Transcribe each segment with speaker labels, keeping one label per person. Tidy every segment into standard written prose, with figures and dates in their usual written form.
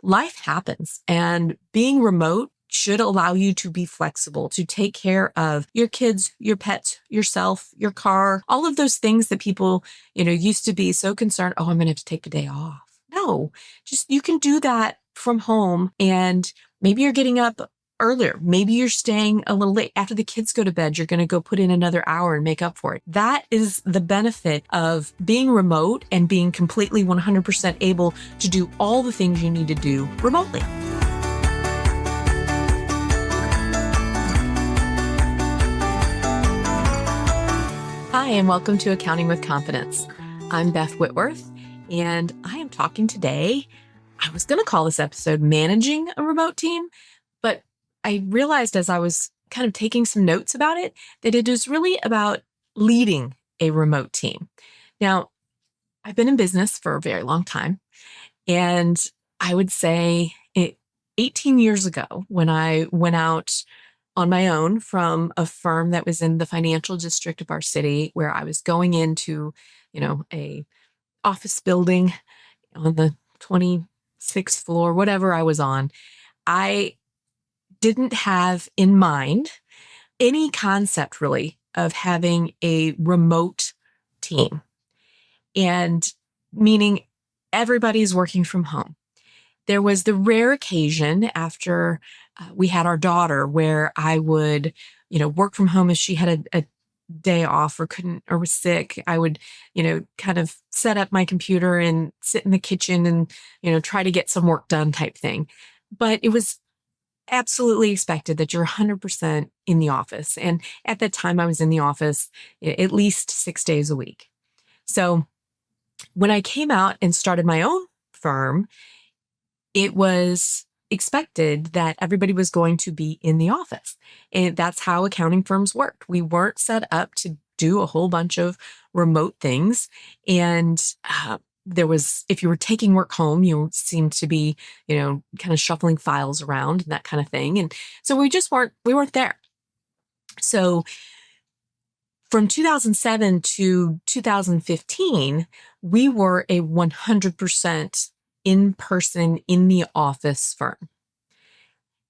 Speaker 1: life happens, and being remote should allow you to be flexible, to take care of your kids, your pets, yourself, your car, all of those things that people, used to be so concerned, oh, I'm going to have to take the day off. No, just you can do that from home, and maybe you're getting up earlier. Maybe you're staying a little late. After the kids go to bed, you're going to go put in another hour and make up for it. That is the benefit of being remote and being completely 100% able to do all the things you need to do remotely. Hi, and welcome to Accounting with Confidence. I'm Beth Whitworth, and I am talking today. I was going to call this episode Managing a Remote Team, but I realized as I was kind of taking some notes about it, that it is really about leading a remote team. Now, I've been in business for a very long time, and I would say 18 years ago, when I went out on my own from a firm that was in the financial district of our city, where I was going into, a office building on the 26th floor, whatever I was on, I didn't have in mind any concept really of having a remote team, and meaning everybody's working from home. There was the rare occasion after we had our daughter where I would, work from home if she had a day off or couldn't or was sick. I would, kind of set up my computer and sit in the kitchen and, try to get some work done type thing. But it was absolutely expected that you're 100% in the office. And at that time, I was in the office at least 6 days a week. So when I came out and started my own firm, it was expected that everybody was going to be in the office. And that's how accounting firms worked. We weren't set up to do a whole bunch of remote things. And if you were taking work home, you seemed to be, kind of shuffling files around and that kind of thing. And so we weren't there. So from 2007 to 2015, we were a 100% in-person, in the office firm.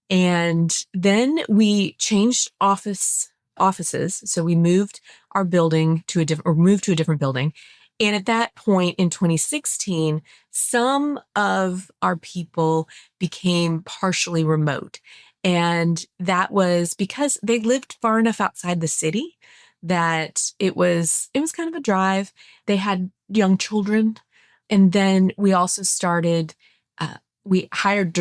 Speaker 1: And then we changed offices. So we moved our building to a different building. And at that point in 2016, some of our people became partially remote. And that was because they lived far enough outside the city that it was kind of a drive. They had young children. And then we also started, we hired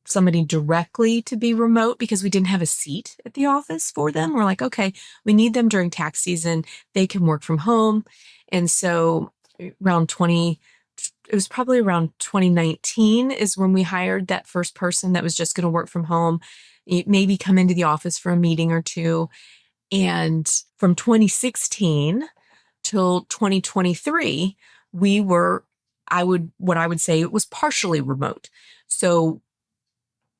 Speaker 1: somebody directly to be remote because we didn't have a seat at the office for them. We're like, okay, we need them during tax season. They can work from home. And so it was probably around 2019 is when we hired that first person that was just going to work from home, maybe come into the office for a meeting or two. And from 2016 till 2023, what I would say it was partially remote. So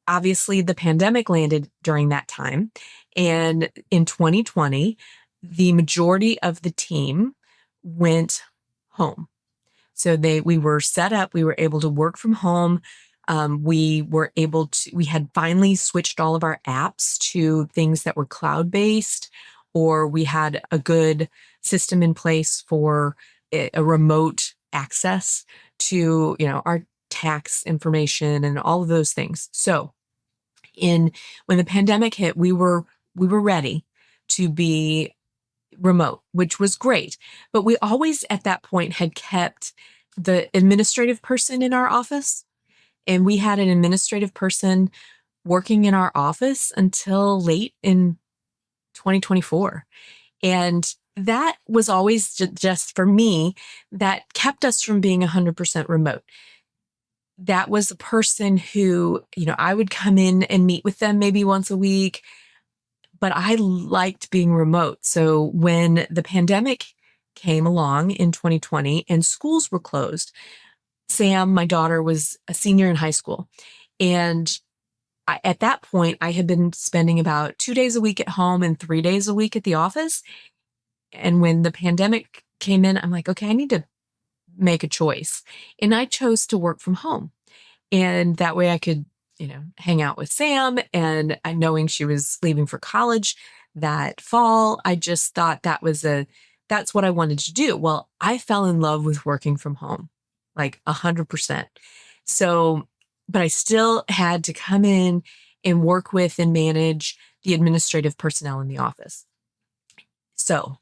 Speaker 1: obviously the pandemic landed during that time. And in 2020, the majority of the team went home. So we were set up, we were able to work from home. We had finally switched all of our apps to things that were cloud-based, or we had a good system in place for a remote access to, our tax information and all of those things. So when the pandemic hit, we were ready to be remote, which was great. But we always at that point had kept the administrative person in our office. And we had an administrative person working in our office until late in 2024. And that was always just for me, that kept us from being 100% remote. That was a person who, I would come in and meet with them maybe once a week, but I liked being remote. So when the pandemic came along in 2020 and schools were closed, Sam, my daughter, was a senior in high school. And at that point, I had been spending about 2 days a week at home and 3 days a week at the office. And when the pandemic came in, I'm like, okay, I need to make a choice. And I chose to work from home. And that way I could, hang out with Sam. And knowing she was leaving for college that fall, I just thought that's what I wanted to do. Well, I fell in love with working from home, like 100%. So, but I still had to come in and work with and manage the administrative personnel in the office. So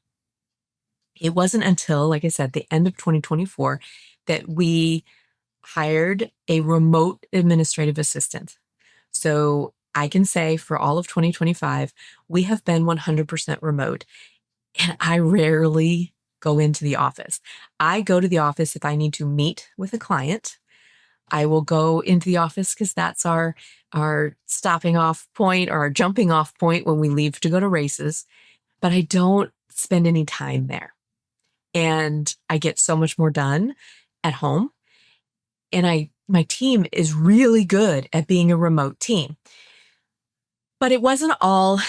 Speaker 1: it wasn't until, like I said, the end of 2024 that we hired a remote administrative assistant. So I can say for all of 2025, we have been 100% remote. And I rarely go into the office. I go to the office if I need to meet with a client. I will go into the office because that's our stopping off point or our jumping off point when we leave to go to races. But I don't spend any time there. And I get so much more done at home. And my team is really good at being a remote team. But it wasn't all,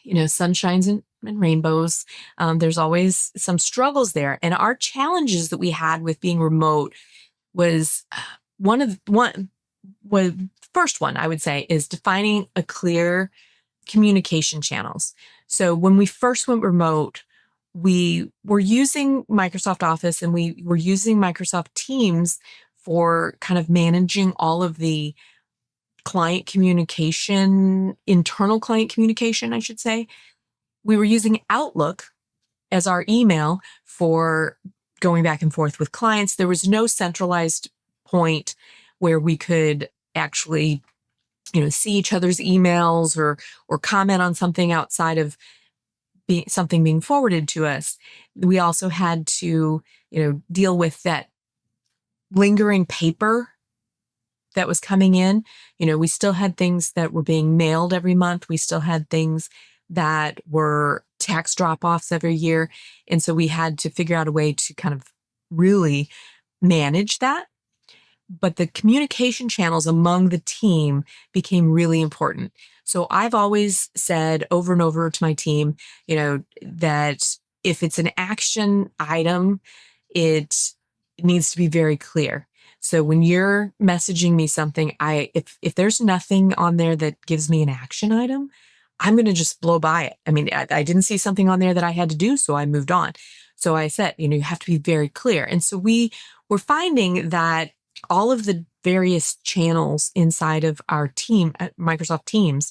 Speaker 1: sunshines and rainbows. There's always some struggles there. And our challenges that we had with being remote was first one I would say is defining a clear communication channels. So when we first went remote, we were using Microsoft Office and we were using Microsoft Teams for kind of managing all of the client communication, internal client communication, I should say. We were using Outlook as our email for going back and forth with clients. There was no centralized point where we could actually, see each other's emails or comment on something outside of something being forwarded to us. We also had to, deal with that lingering paper that was coming in. We still had things that were being mailed every month. We still had things that were tax drop-offs every year. And so we had to figure out a way to kind of really manage that. But the communication channels among the team became really important. So I've always said over and over to my team, that if it's an action item, it needs to be very clear. So when you're messaging me something, if there's nothing on there that gives me an action item, I'm going to just blow by it. I mean, I didn't see something on there that I had to do, so I moved on. So I said, you have to be very clear. And so we were finding that all of the various channels inside of our team at Microsoft Teams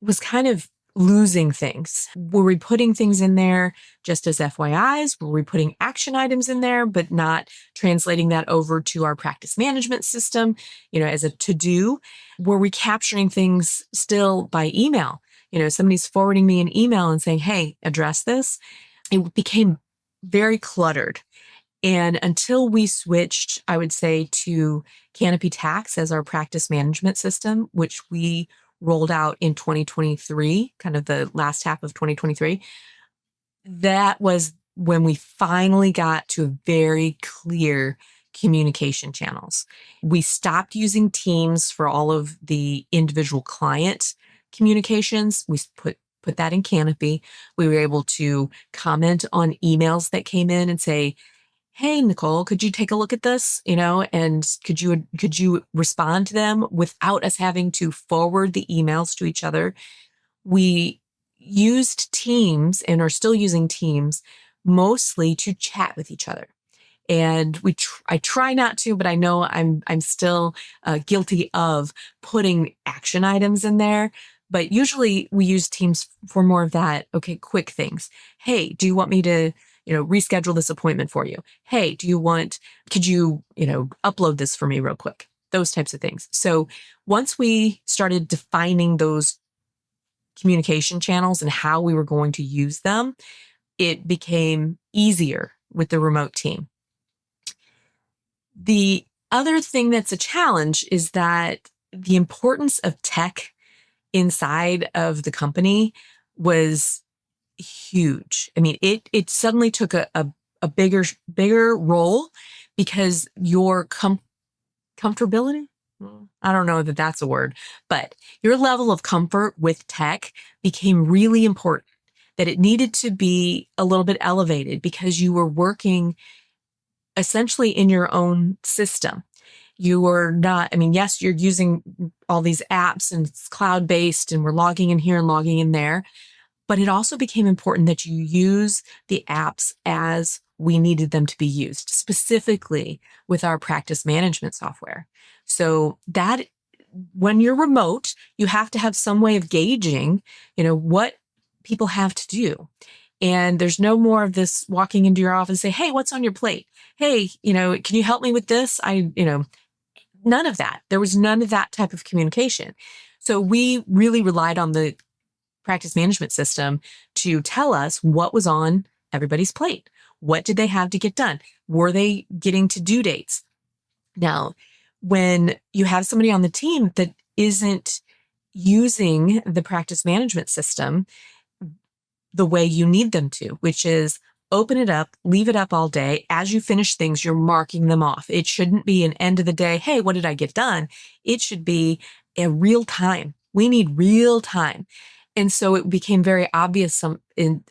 Speaker 1: was kind of losing things. Were we putting things in there just as FYIs? Were we putting action items in there, but not translating that over to our practice management system, as a to-do? Were we capturing things still by email? Somebody's forwarding me an email and saying, hey, address this. It became very cluttered. And until we switched, I would say, to Canopy Tax as our practice management system, which we rolled out in 2023, kind of the last half of 2023, that was when we finally got to very clear communication channels. We stopped using Teams for all of the individual client communications. We put that in Canopy. We were able to comment on emails that came in and say, hey, Nicole, could you take a look at this? And could you respond to them without us having to forward the emails to each other? We used Teams and are still using Teams mostly to chat with each other. And I try not to, but I know I'm still guilty of putting action items in there. But usually we use Teams for more of that, okay, quick things. Hey, do you want me to reschedule this appointment for you? Hey, could you, upload this for me real quick? Those types of things. So once we started defining those communication channels and how we were going to use them, it became easier with the remote team. The other thing that's a challenge is that the importance of tech inside of the company was huge. I mean, it suddenly took a bigger role because your comfortability, I don't know that that's a word, but your level of comfort with tech became really important, that it needed to be a little bit elevated because you were working essentially in your own system. You were not, I mean, yes, you're using all these apps and it's cloud-based and we're logging in here and logging in there, but it also became important that you use the apps as we needed them to be used, specifically with our practice management software. So that when you're remote, you have to have some way of gauging, what people have to do. And there's no more of this walking into your office and say, hey, what's on your plate? Hey, can you help me with this? None of that. There was none of that type of communication. So we really relied on the practice management system to tell us what was on everybody's plate. What did they have to get done? Were they getting to due dates? Now, when you have somebody on the team that isn't using the practice management system the way you need them to, which is open it up, leave it up all day. As you finish things, you're marking them off. It shouldn't be an end of the day, hey, what did I get done? It should be a real time. We need real time. And so it became very obvious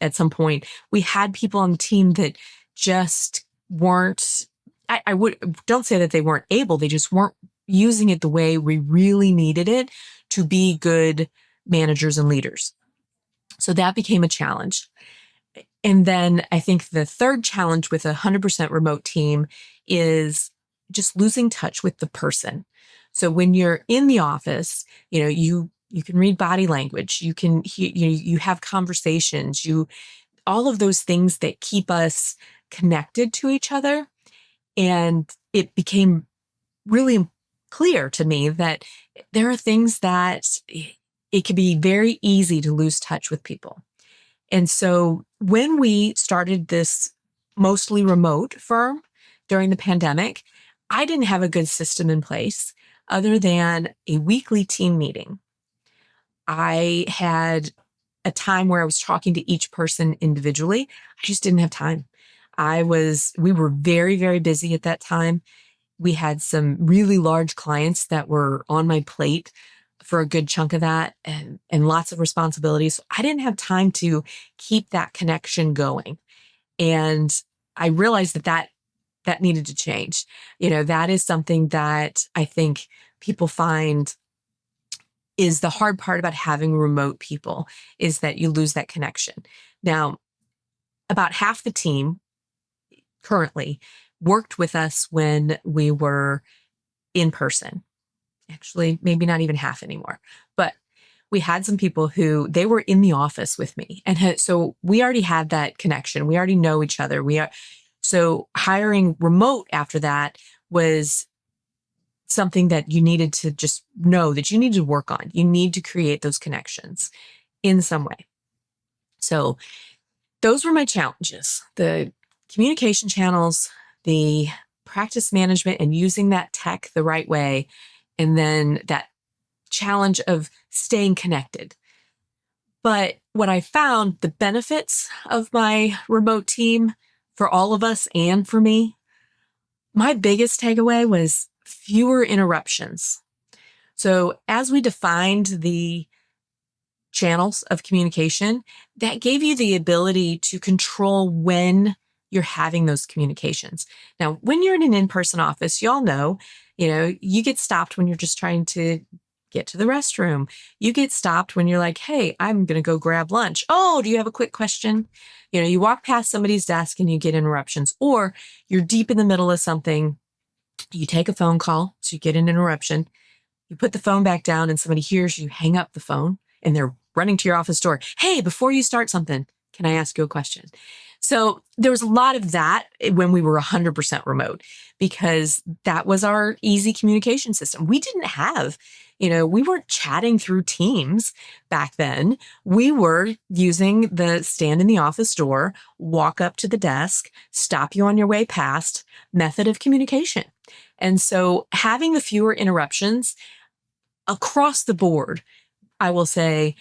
Speaker 1: at some point, we had people on the team that just weren't, don't say that they weren't able, they just weren't using it the way we really needed it to be good managers and leaders. So that became a challenge. And then I think the third challenge with a 100% remote team is just losing touch with the person. So when you're in the office, you can read body language, you can you have conversations, all of those things that keep us connected to each other. And it became really clear to me that there are things that it can be very easy to lose touch with people. And so when we started this mostly remote firm during the pandemic, I didn't have a good system in place other than a weekly team meeting. I had a time where I was talking to each person individually. I just didn't have time. We were very, very busy at that time. We had some really large clients that were on my plate for a good chunk of that and lots of responsibilities. I didn't have time to keep that connection going. And I realized that needed to change. That is something that I think people find is the hard part about having remote people, is that you lose that connection. Now, about half the team currently worked with us when we were in person. Actually, maybe not even half anymore. But we had some people who they were in the office with me. And so we already had that connection. We already know each other. So hiring remote after that was something that you needed to just know that you need to work on. You need to create those connections in some way. So those were my challenges: the communication channels, the practice management and using that tech the right way, and then that challenge of staying connected. But what I found, the benefits of my remote team for all of us and for me, my biggest takeaway was fewer interruptions. So as we defined the channels of communication, that gave you the ability to control when you're having those communications. Now, when you're in an in-person office, y'all know, you get stopped when you're just trying to get to the restroom. You get stopped when you're like, hey, I'm going to go grab lunch. Oh, do you have a quick question? You walk past somebody's desk and you get interruptions, or you're deep in the middle of something. You take a phone call, so you get an interruption. You put the phone back down and somebody hears you hang up the phone and they're running to your office door. Hey, before you start something, can I ask you a question? So there was a lot of that when we were 100% remote, because that was our easy communication system. We didn't have, we weren't chatting through Teams back then. We were using the stand in the office door, walk up to the desk, stop you on your way past method of communication. And so having the fewer interruptions across the board, I will say,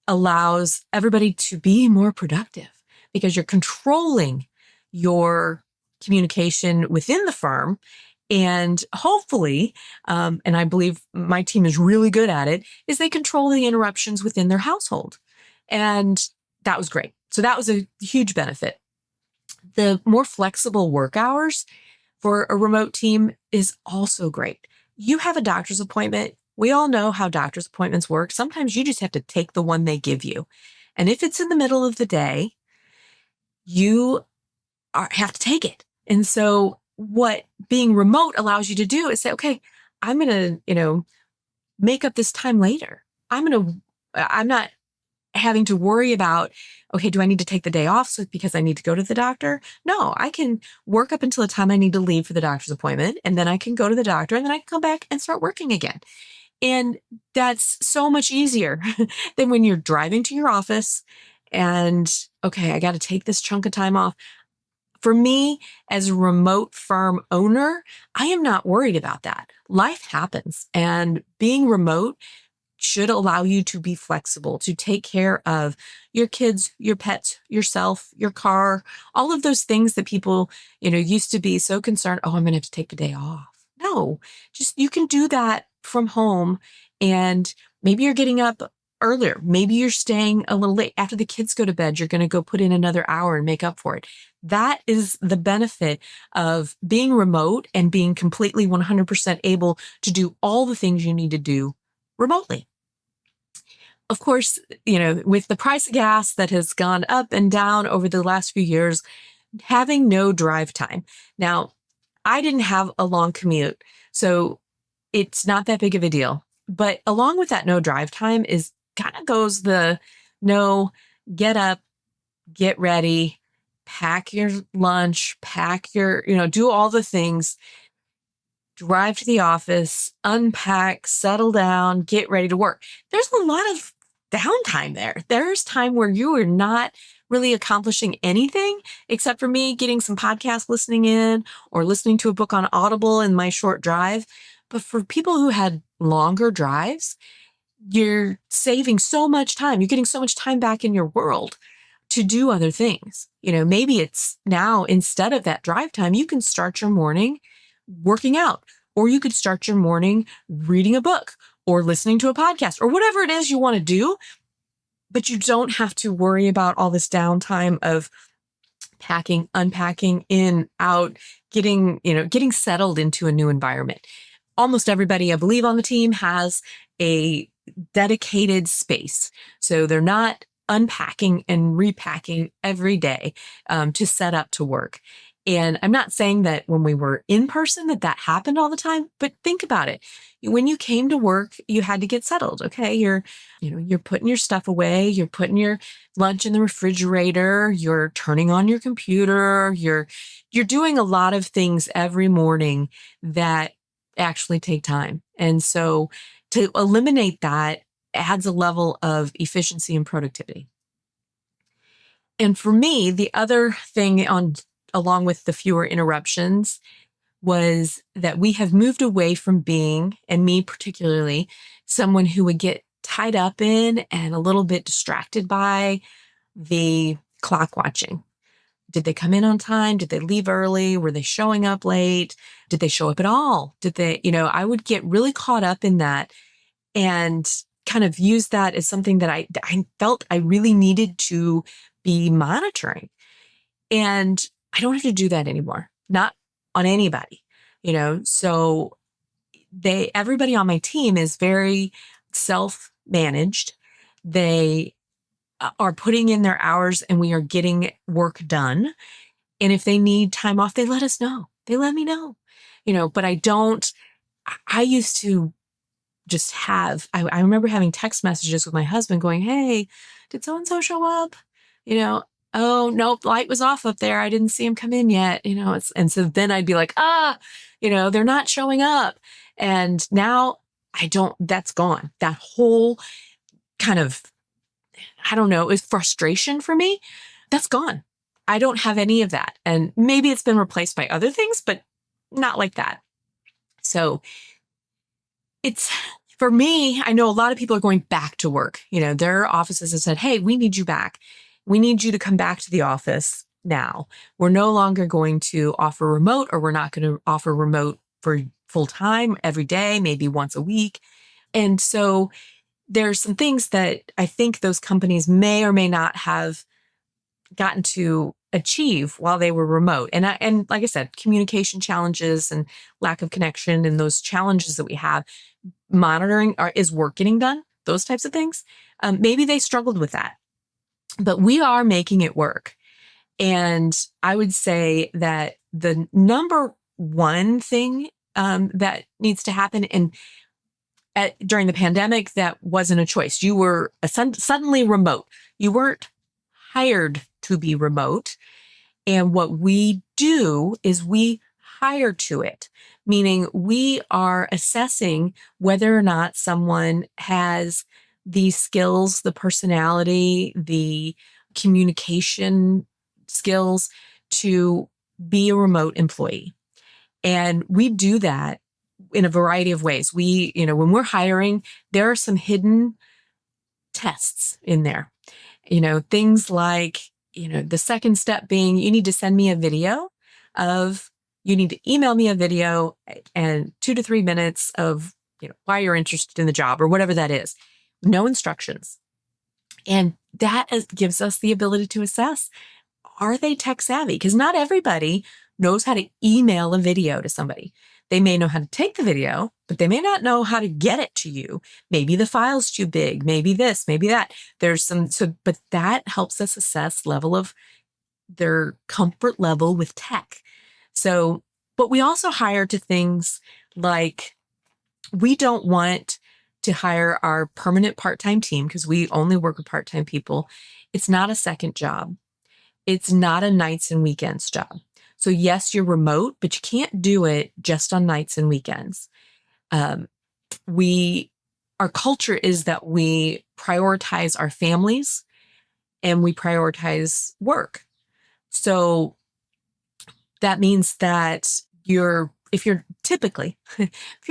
Speaker 1: allows everybody to be more productive, because you're controlling your communication within the firm. And hopefully, and I believe my team is really good at it, is they control the interruptions within their household. And that was great. So that was a huge benefit. The more flexible work hours for a remote team is also great. You have a doctor's appointment. We all know how doctor's appointments work. Sometimes you just have to take the one they give you. And if it's in the middle of the day, you have to take it. And so what being remote allows you to do is say, okay, I'm going to, make up this time later. I'm not having to worry about, okay, do I need to take the day off because I need to go to the doctor? No, I can work up until the time I need to leave for the doctor's appointment. And then I can go to the doctor and then I can come back and start working again. And that's so much easier than when you're driving to your office and, okay, I got to take this chunk of time off. For me, as a remote firm owner, I am not worried about that. Life happens, and being remote should allow you to be flexible, to take care of your kids, your pets, yourself, your car, all of those things that people, used to be so concerned, oh, I'm going to have to take the day off. No, just you can do that from home. And maybe you're getting up earlier. Maybe you're staying a little late. After the kids go to bed, you're going to go put in another hour and make up for it. That is the benefit of being remote and being completely 100% able to do all the things you need to do remotely. Of course, with the price of gas that has gone up and down over the last few years, having no drive time. Now, I didn't have a long commute, so it's not that big of a deal. But along with that no drive time is kind of goes the no, get up, get ready, pack your lunch, pack your, do all the things, drive to the office, unpack, settle down, get ready to work. There's a lot of downtime there. There's time where you are not really accomplishing anything except for me getting some podcast listening in or listening to a book on Audible in my short drive. But for people who had longer drives, you're saving so much time. You're getting so much time back in your world to do other things. Maybe it's now instead of that drive time, you can start your morning working out, or you could start your morning reading a book or listening to a podcast or whatever it is you want to do. But you don't have to worry about all this downtime of packing, unpacking, in, out, getting settled into a new environment. Almost everybody, I believe, on the team has a dedicated space. So they're not unpacking and repacking every day to set up to work. And I'm not saying that when we were in person that happened all the time, but think about it. When you came to work, you had to get settled. Okay. You're putting your stuff away. You're putting your lunch in the refrigerator. You're turning on your computer. You're doing a lot of things every morning that actually take time. And so to eliminate that adds a level of efficiency and productivity. And for me, the other thing along with the fewer interruptions was that we have moved away from being, and me particularly, someone who would get tied up in and a little bit distracted by the clock watching. Did they come in on time? Did they leave early? Were they showing up late? Did they show up at all? Did they, I would get really caught up in that and kind of use that as something that I felt I really needed to be monitoring. And I don't have to do that anymore, not on anybody, so everybody on my team is very self-managed. They are putting in their hours and we are getting work done. And if they need time off, they let us know. They let me know, but I used to just I remember having text messages with my husband going, hey, did so-and-so show up? Oh, nope, light was off up there. I didn't see him come in yet. And so then I'd be like, they're not showing up. And now that's gone. That whole kind of, I don't know, is frustration for me. That's gone. I don't have any of that. And maybe it's been replaced by other things, but not like that. So for me, I know a lot of people are going back to work. Their offices have said, hey, we need you back. We need you to come back to the office now. We're no longer going to offer remote, or we're not going to offer remote for full time every day, maybe once a week. And so there's some things that I think those companies may or may not have gotten to achieve while they were remote. And like I said, communication challenges and lack of connection and those challenges that we have, monitoring is work getting done, those types of things. Maybe they struggled with that, but we are making it work. And I would say that the number one thing that needs to happen, and during the pandemic, that wasn't a choice. You were suddenly remote. You weren't hired to be remote. And what we do is we hire to it, meaning we are assessing whether or not someone has the skills, the personality, the communication skills to be a remote employee. And we do that in a variety of ways. When we're hiring, there are some hidden tests in there. Things like, the second step being you need to send me a video you need to email me a video and 2 to 3 minutes of, why you're interested in the job or whatever that is. No instructions. And that gives us the ability to assess, are they tech savvy? Because not everybody knows how to email a video to somebody. They may know how to take the video, but they may not know how to get it to you. Maybe the file's too big, maybe this, maybe that. But that helps us assess level of their comfort level with tech. So, but we also hire to things like, we don't want to hire our permanent part-time team because we only work with part-time people. It's not a second job. It's not a nights and weekends job. So yes, you're remote, but you can't do it just on nights and weekends. Our culture is that we prioritize our families and we prioritize work. So that means that if you're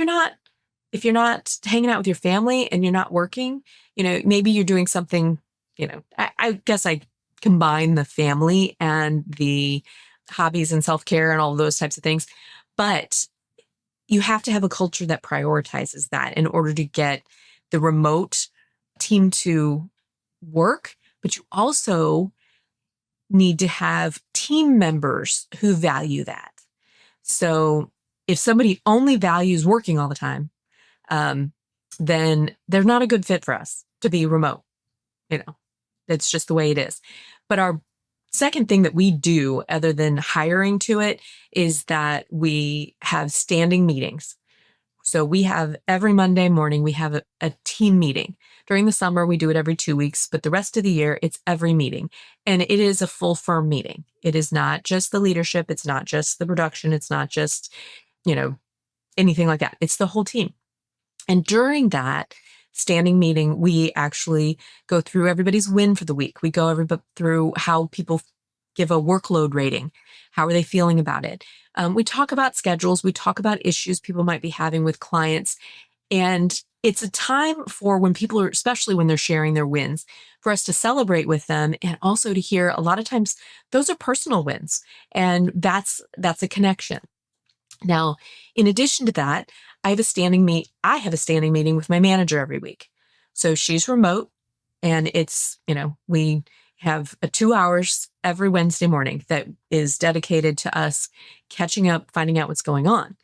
Speaker 1: not hanging out with your family and you're not working, maybe you're doing something, I guess I combine the family and the hobbies and self-care and all of those types of things. But you have to have a culture that prioritizes that in order to get the remote team to work. But you also need to have team members who value that. So if somebody only values working all the time, then they're not a good fit for us to be remote. That's just the way it is. But our second thing that we do, other than hiring to it, is that we have standing meetings. So we have every Monday morning, we have a team meeting. During the summer, we do it every 2 weeks, but the rest of the year, it's every meeting. And it is a full firm meeting. It is not just the leadership. It's not just the production. It's not just, anything like that. It's the whole team. And during that standing meeting, we actually go through everybody's win for the week. We go through how people give a workload rating. How are they feeling about it? We talk about schedules. We talk about issues people might be having with clients. And it's a time for when people are, especially when they're sharing their wins, for us to celebrate with them and also to hear a lot of times those are personal wins. And that's a connection. Now, in addition to that, I have a standing meeting with my manager every week. So she's remote and it's, we have 2 hours every Wednesday morning that is dedicated to us catching up, finding out what's going on.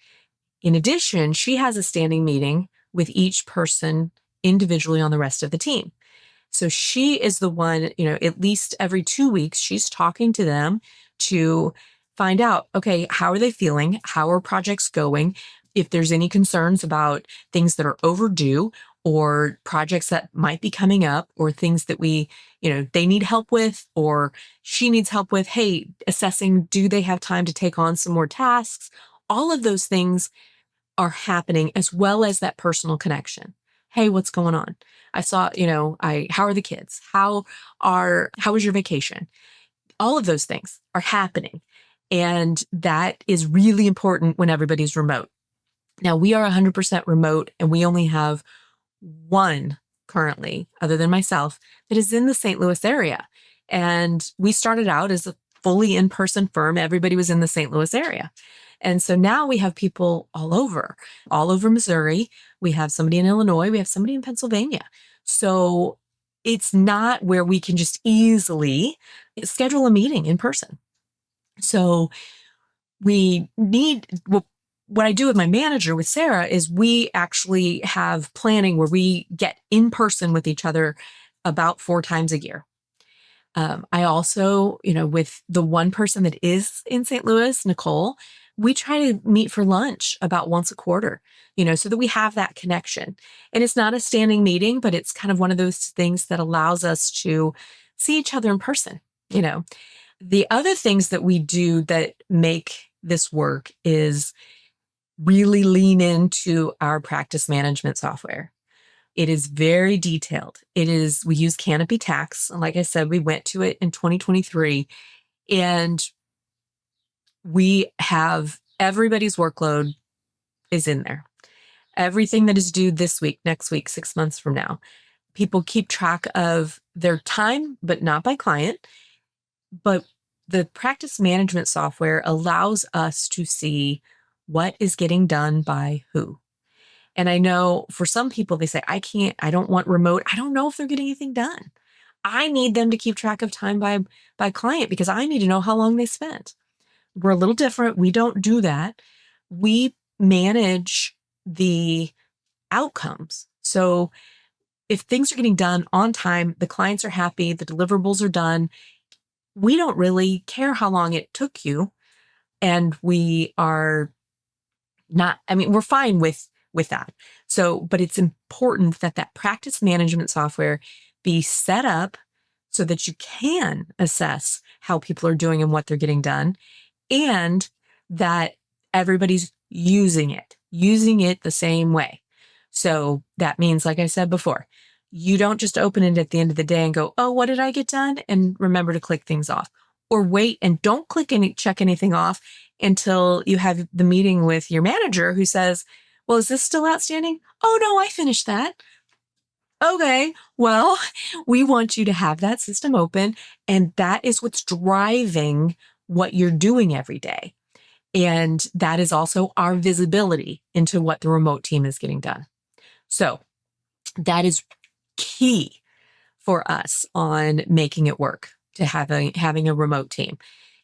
Speaker 1: In addition, she has a standing meeting with each person individually on the rest of the team. So she is the one, at least every 2 weeks, she's talking to them to find out, okay, how are they feeling? How are projects going? If there's any concerns about things that are overdue or projects that might be coming up or things that they need help with or she needs help with, hey, assessing, do they have time to take on some more tasks? All of those things are happening as well as that personal connection. Hey, what's going on? I saw, how are the kids? How was your vacation? All of those things are happening. And that is really important when everybody's remote. Now, we are 100% remote and we only have one currently, other than myself, that is in the St. Louis area. And we started out as a fully in-person firm. Everybody was in the St. Louis area. And so now we have people all over Missouri. We have somebody in Illinois. We have somebody in Pennsylvania. So it's not where we can just easily schedule a meeting in person. So we need, well, what I do with my manager, with Sarah, is we actually have planning where we get in person with each other about 4 times a year. I also, with the one person that is in St. Louis, Nicole, we try to meet for lunch about once a quarter, so that we have that connection. And it's not a standing meeting, but it's kind of one of those things that allows us to see each other in person. The other things that we do that make this work is really lean into our practice management software. It is very detailed. We use Canopy Tax. And like I said, we went to it in 2023, and we have everybody's workload is in there. Everything that is due this week, next week, 6 months from now. People keep track of their time, but not by client. But the practice management software allows us to see what is getting done by who. And I know for some people, they say, I don't want remote. I don't know if they're getting anything done. I need them to keep track of time by client because I need to know how long they spent. We're a little different. We don't do that. We manage the outcomes. So if things are getting done on time, the clients are happy, the deliverables are done, we don't really care how long it took you. And we are not, we're fine with that. So, but it's important that that practice management software be set up so that you can assess how people are doing and what they're getting done, and that everybody's using it the same way. So that means, like I said before, you don't just open it at the end of the day and go, oh, what did I get done? And remember to click things off, or wait and don't check anything off until you have the meeting with your manager who says, well, is this still outstanding? Oh, no, I finished that. Okay, well, we want you to have that system open, and that is what's driving what you're doing every day. And that is also our visibility into what the remote team is getting done. So that is key for us on making it work, to having a remote team.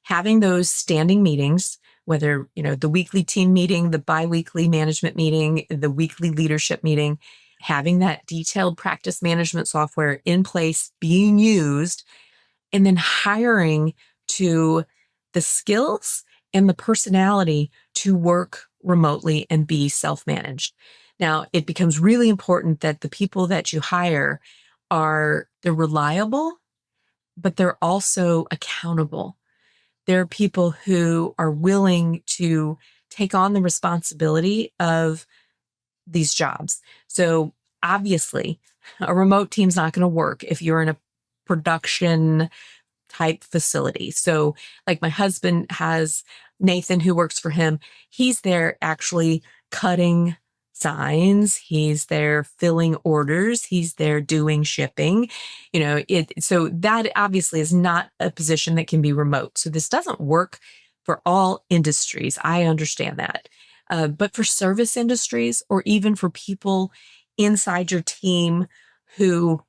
Speaker 1: Having those standing meetings, whether, the weekly team meeting, the biweekly management meeting, the weekly leadership meeting, having that detailed practice management software in place, being used, and then hiring to the skills and the personality to work remotely and be self-managed. Now, it becomes really important that the people that you hire they're reliable, but they're also accountable. They're people who are willing to take on the responsibility of these jobs. So obviously, a remote team's not going to work if you're in a production type facility. So like my husband has Nathan who works for him. He's there actually cutting signs. He's there filling orders. He's there doing shipping. So that obviously is not a position that can be remote. So this doesn't work for all industries. I understand that. But for service industries, or even for people inside your team who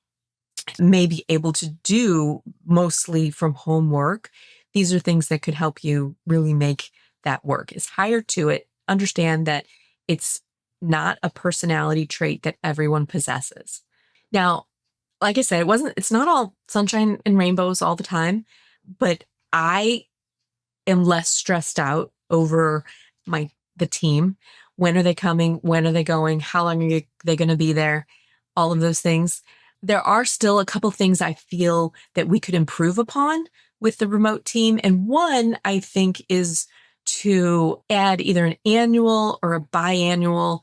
Speaker 1: may be able to do mostly from home work, these are things that could help you really make that work. Is hire to it. Understand that it's not a personality trait that everyone possesses. Now, like I said, it's not all sunshine and rainbows all the time, but I am less stressed out over the team. When are they coming? When are they going? How long are they going to be there? All of those things. There are still a couple things I feel that we could improve upon with the remote team. And one, I think, is to add either an annual or a biannual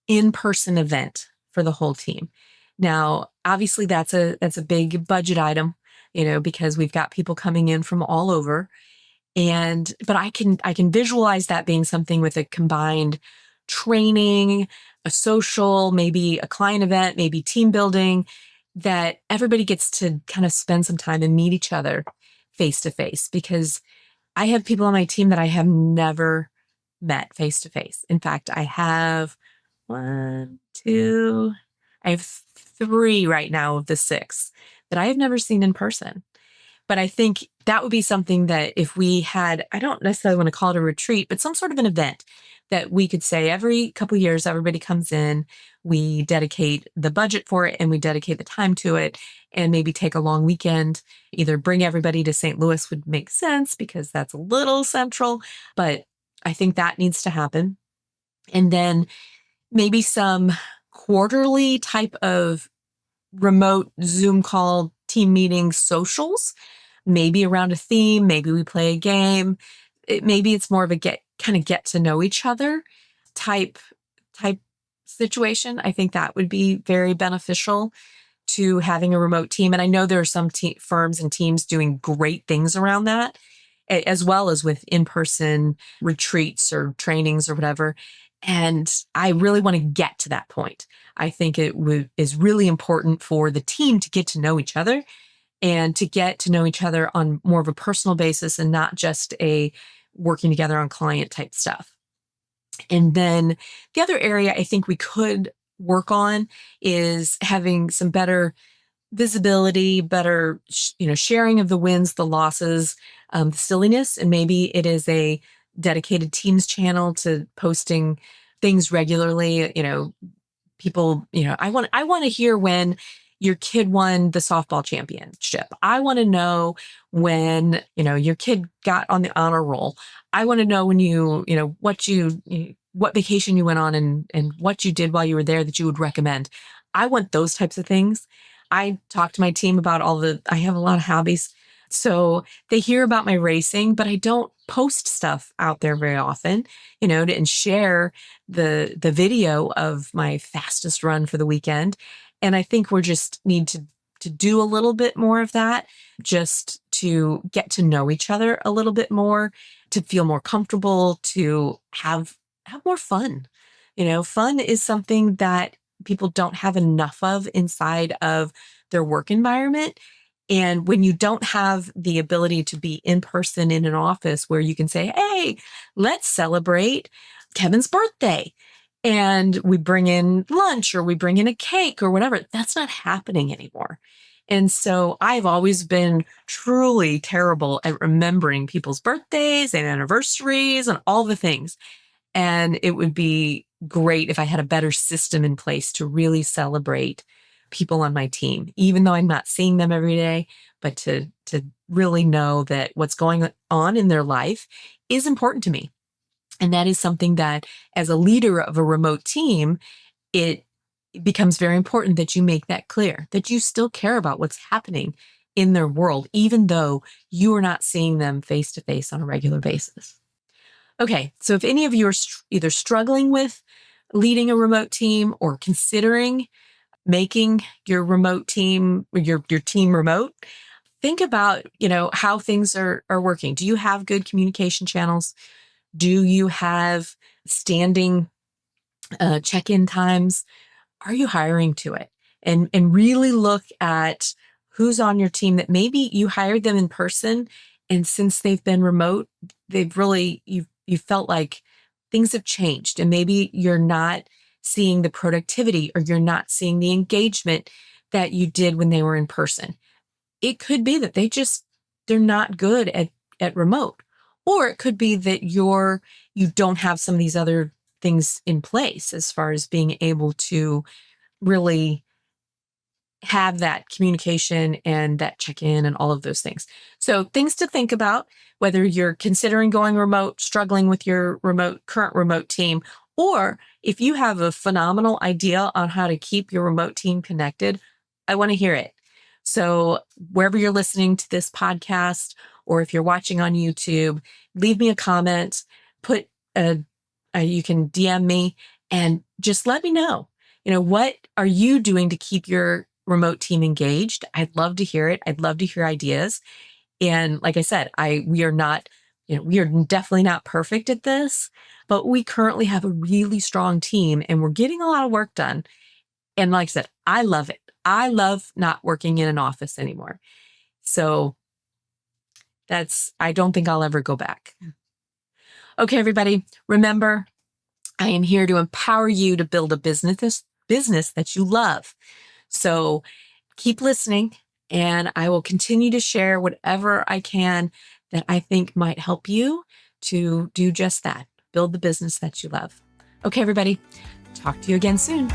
Speaker 1: in-person event for the whole team. Now, obviously that's a big budget item, because we've got people coming in from all over. But I can visualize that being something with a combined training, a social, maybe a client event, maybe team building, that everybody gets to kind of spend some time and meet each other face to face. Because I have people on my team that I have never met face to face. In fact, I have I have 3 right now of the 6 that I have never seen in person. But I think that would be something that if we had, I don't necessarily want to call it a retreat, but some sort of an event that we could say every couple of years, everybody comes in, we dedicate the budget for it and we dedicate the time to it, and maybe take a long weekend. Either bring everybody to St. Louis would make sense because that's a little central, but I think that needs to happen. And then maybe some quarterly type of remote Zoom call team meeting socials, maybe around a theme, maybe we play a game. Maybe it's more of a get to know each other type type situation. I think that would be very beneficial to having a remote team. And I know there are some firms and teams doing great things around that, as well as with in-person retreats or trainings or whatever. And I really want to get to that point. I think is really important for the team to get to know each other and to get to know each other on more of a personal basis and not just a working together on client type stuff. And then the other area I think we could work on is having some better visibility, better, sharing of the wins, the losses, the silliness. And maybe it is a dedicated Teams channel to posting things regularly. People, I want to hear when your kid won the softball championship. I want to know when, your kid got on the honor roll. I want to know when what vacation you went on and what you did while you were there that you would recommend. I want those types of things. I talk to my team about I have a lot of hobbies. So they hear about my racing, but I don't post stuff out there very often, and share the video of my fastest run for the weekend. And I think we're just need to do a little bit more of that, just to get to know each other a little bit more, to feel more comfortable, to have more fun. Fun is something that people don't have enough of inside of their work environment. And when you don't have the ability to be in person in an office where you can say, hey, let's celebrate Kevin's birthday, and we bring in lunch or we bring in a cake or whatever, that's not happening anymore. And so I've always been truly terrible at remembering people's birthdays and anniversaries and all the things. And it would be great if I had a better system in place to really celebrate people on my team, even though I'm not seeing them every day, but to really know that what's going on in their life is important to me. And that is something that, as a leader of a remote team, it becomes very important that you make that clear, that you still care about what's happening in their world, even though you are not seeing them face to face on a regular basis. Okay, so if any of you are either struggling with leading a remote team or considering making your remote team, your team remote, think about, how things are working. Do you have good communication channels? Do you have standing check-in times? Are you hiring to it? And really look at who's on your team that maybe you hired them in person, and since they've been remote, they've really, you felt like things have changed, and maybe you're not seeing the productivity or you're not seeing the engagement that you did when they were in person. It could be that they're not good at remote, or it could be that you don't have some of these other things in place as far as being able to really have that communication and that check-in and all of those things. So things to think about, whether you're considering going remote, struggling with your current remote team, or if you have a phenomenal idea on how to keep your remote team connected, I want to hear it. So wherever you're listening to this podcast, or if you're watching on YouTube, leave me a comment, you can DM me and just let me know, what are you doing to keep your remote team engaged? I'd love to hear it. I'd love to hear ideas. And like I said, we are definitely not perfect at this, but we currently have a really strong team and we're getting a lot of work done. And like I said, I love it. I love not working in an office anymore. So I don't think I'll ever go back. Okay, everybody, remember, I am here to empower you to build a business that you love. So keep listening. And I will continue to share whatever I can that I think might help you to do just that, build the business that you love. Okay, everybody, talk to you again soon.